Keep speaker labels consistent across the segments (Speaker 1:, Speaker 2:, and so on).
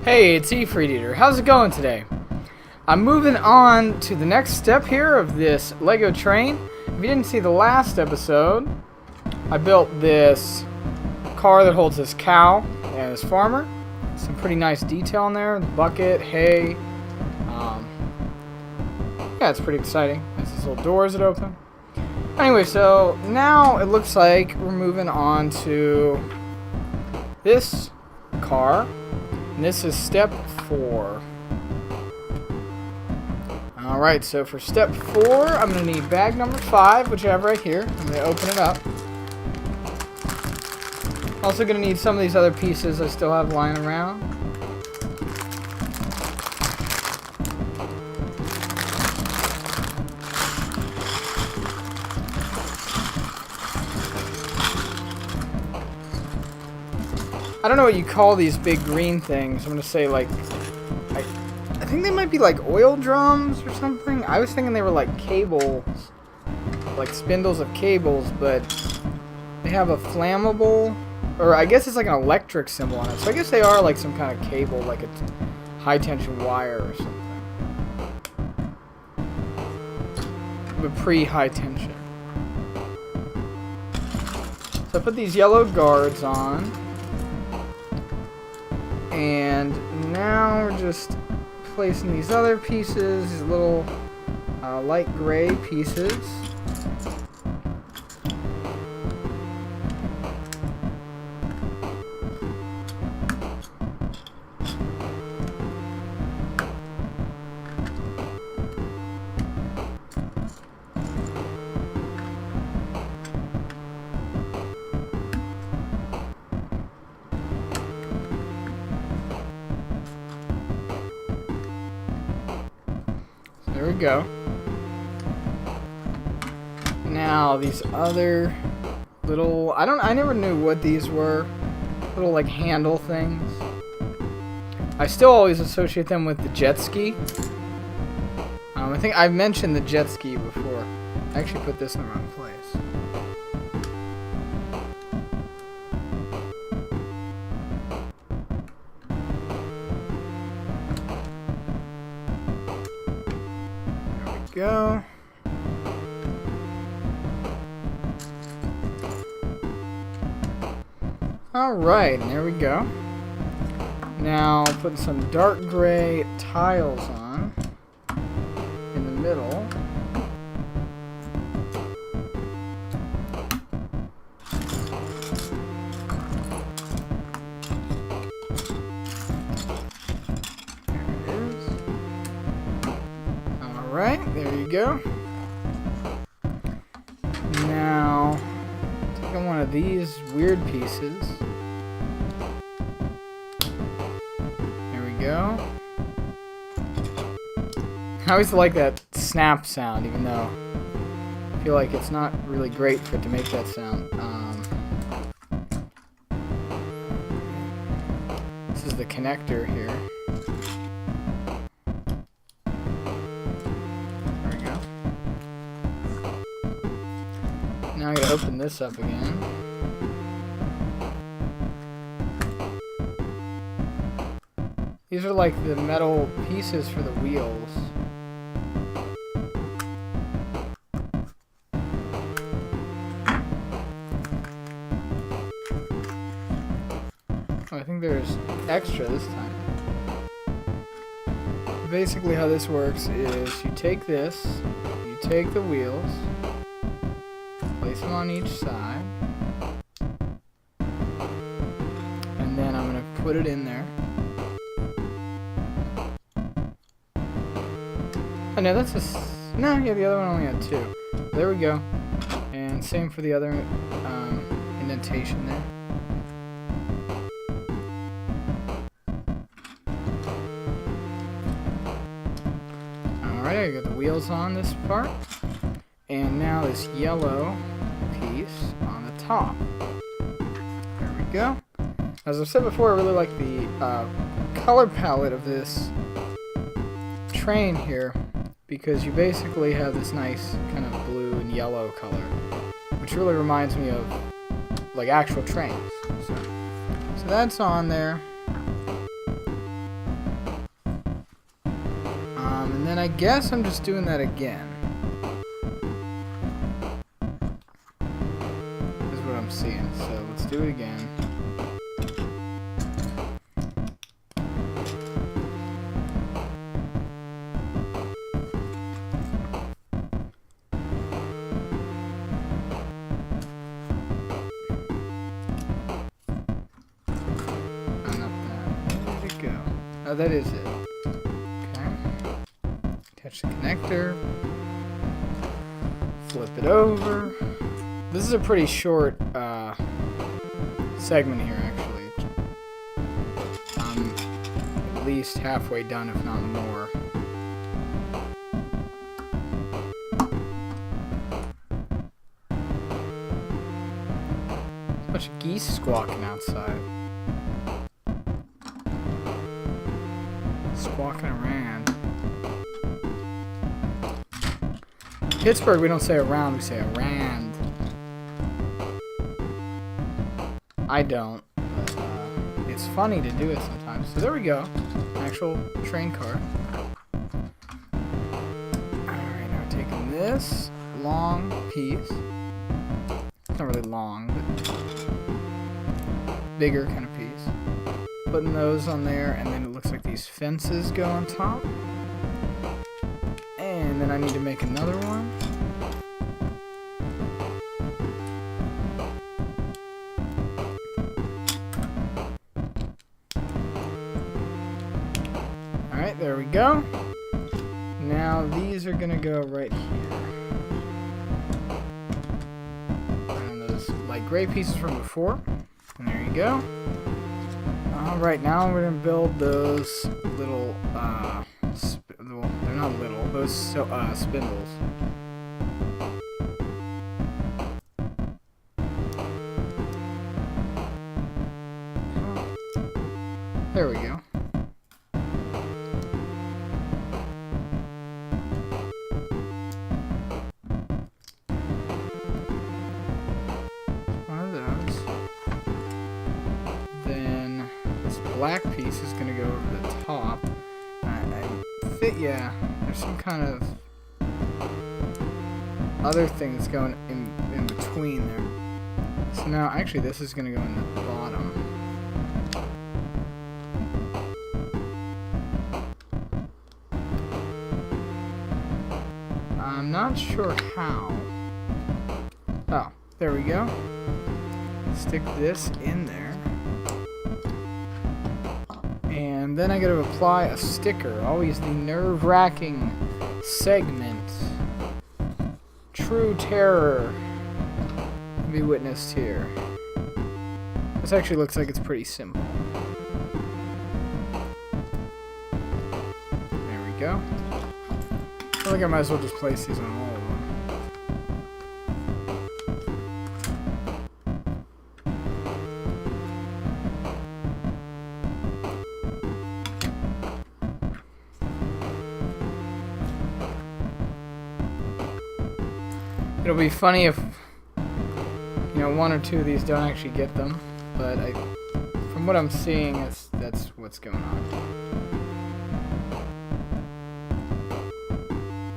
Speaker 1: Hey, it's EfreetEater. How's it going today? I'm moving on to the next step here of this Lego train. If you didn't see the last episode, I built this car that holds this cow and this farmer. Some pretty nice detail in there. The bucket, hay. Yeah, it's pretty exciting. There's these little doors that open. Anyway, so now it looks like we're moving on to this car. And this is step 4. Alright, so for step 4, I'm going to need bag number 5, which I have right here. I'm going to open it up. Also going to need some of these other pieces I still have lying around. I don't know what you call these big green things. I'm going to say like... I think they might be like oil drums or something. I was thinking they were like cables. Like spindles of cables, but they have a flammable... Or I guess it's like an electric symbol on it. So I guess they are like some kind of cable, like a high tension wire or something. But pre-high tension. So I put these yellow guards on. And now we're just placing these other pieces, these little light gray pieces. There we go. Now these other little, I never knew what these were. Little like handle things. I still always associate them with the jet ski. I think I've mentioned the jet ski before. I actually put this in the wrong place. Go. Alright, and there we go. Now putting some dark gray tiles on in the middle. Alright, there you go. Now, taking one of these weird pieces. There we go. I always like that snap sound, even though I feel like it's not really great for it to make that sound. This is the connector here. Now I gotta open this up again. These are like the metal pieces for the wheels. Oh, I think there's extra this time. Basically how this works is you take this, you take the wheels, place them on each side, and then I'm going to put it in there. Oh no, that's a... No, yeah, the other one only had 2. There we go. And same for the other indentation there. Alright, I got the wheels on this part. And now this yellow piece on the top. There we go. As I've said before, I really like the color palette of this train here, because you basically have this nice kind of blue and yellow color, which really reminds me of like actual trains. So that's on there. And then I guess I'm just doing that again. Is what I'm seeing. So let's do it again. Oh, that is it. Okay. Attach the connector. Flip it over. This is a pretty short segment here, actually. I'm at least halfway done, if not more. There's a bunch of geese squawking outside. Walking around. Pittsburgh, we don't say around, we say around. I don't, but it's funny to do it sometimes. So there we go. Actual train car. Alright, now we're taking this long piece. It's not really long, but bigger kind of piece. Putting those on there, and then it looks like these fences go on top. And then I need to make another one. Alright, there we go. Now these are gonna go right here. And those light gray pieces from before. And there you go. Alright, now we're going to build those little, well, they're not little, those spindles. There we go. One of those. Then this black piece is going to go over the top. Yeah, there's some kind of other things going in between there. So now, actually, this is going to go in the bottom. I'm not sure how. Oh, there we go. Stick this in there. And then I got to apply a sticker. Always the nerve-wracking segment. True terror to be witnessed here. This actually looks like it's pretty simple. There we go. I feel like I might as well just place these on all of them. It'll be funny if, you know, one or two of these don't actually get them, but from what I'm seeing, that's what's going on.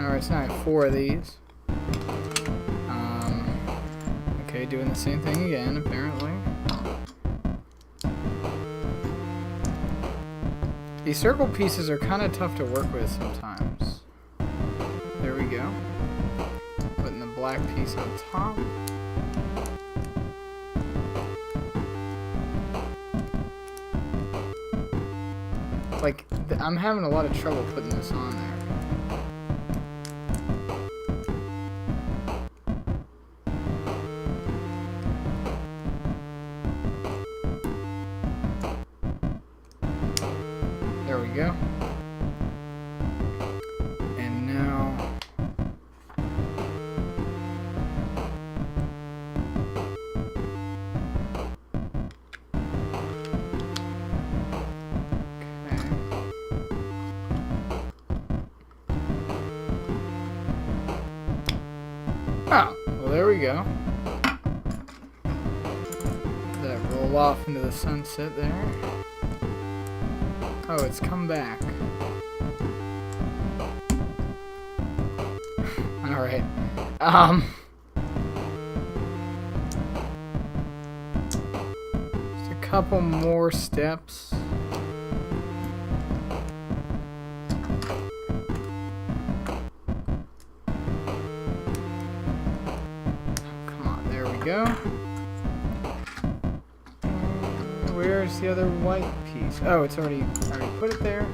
Speaker 1: Alright, so now I have 4 of these. Okay, doing the same thing again, apparently. These circle pieces are kind of tough to work with sometimes. There we go. Putting the black piece on top. Like, I'm having a lot of trouble putting this on there. There we go. And now... Oh, well there we go. pull off into the sunset there. Oh, it's come back. Alright. Just a couple more steps. Come on, there we go. Where's the other white piece? Oh, it's already put it there.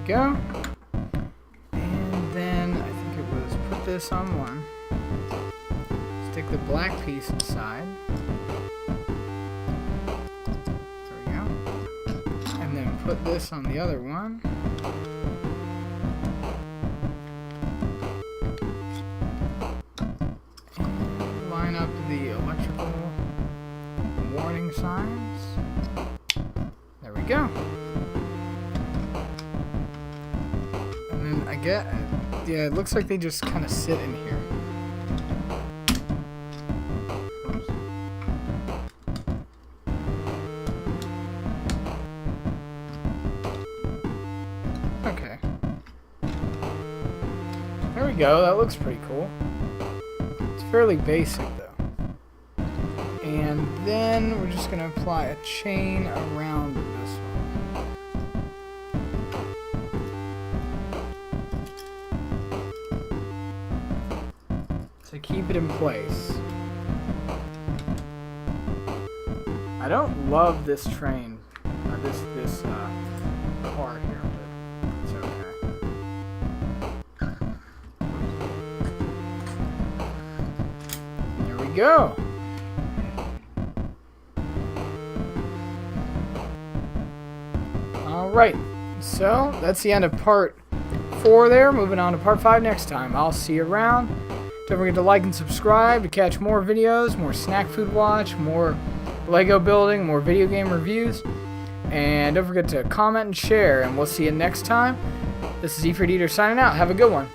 Speaker 1: Go. And then I think it was put this on one. Stick the black piece inside. There we go. And then put this on the other one. And line up the electrical warning signs. There we go. Yeah, it looks like they just kind of sit in here. Oops. Okay. There we go, that looks pretty cool. It's fairly basic though. And then we're just going to apply a chain around this one. To keep it in place. I don't love this train, or this part here, but it's okay. There we go. All right, so that's the end of part 4 there. Moving on to part 5 next time. I'll see you around. Don't forget to like and subscribe to catch more videos, more snack food watch, more Lego building, more video game reviews. And don't forget to comment and share, and we'll see you next time. This is EfreetEater signing out. Have a good one.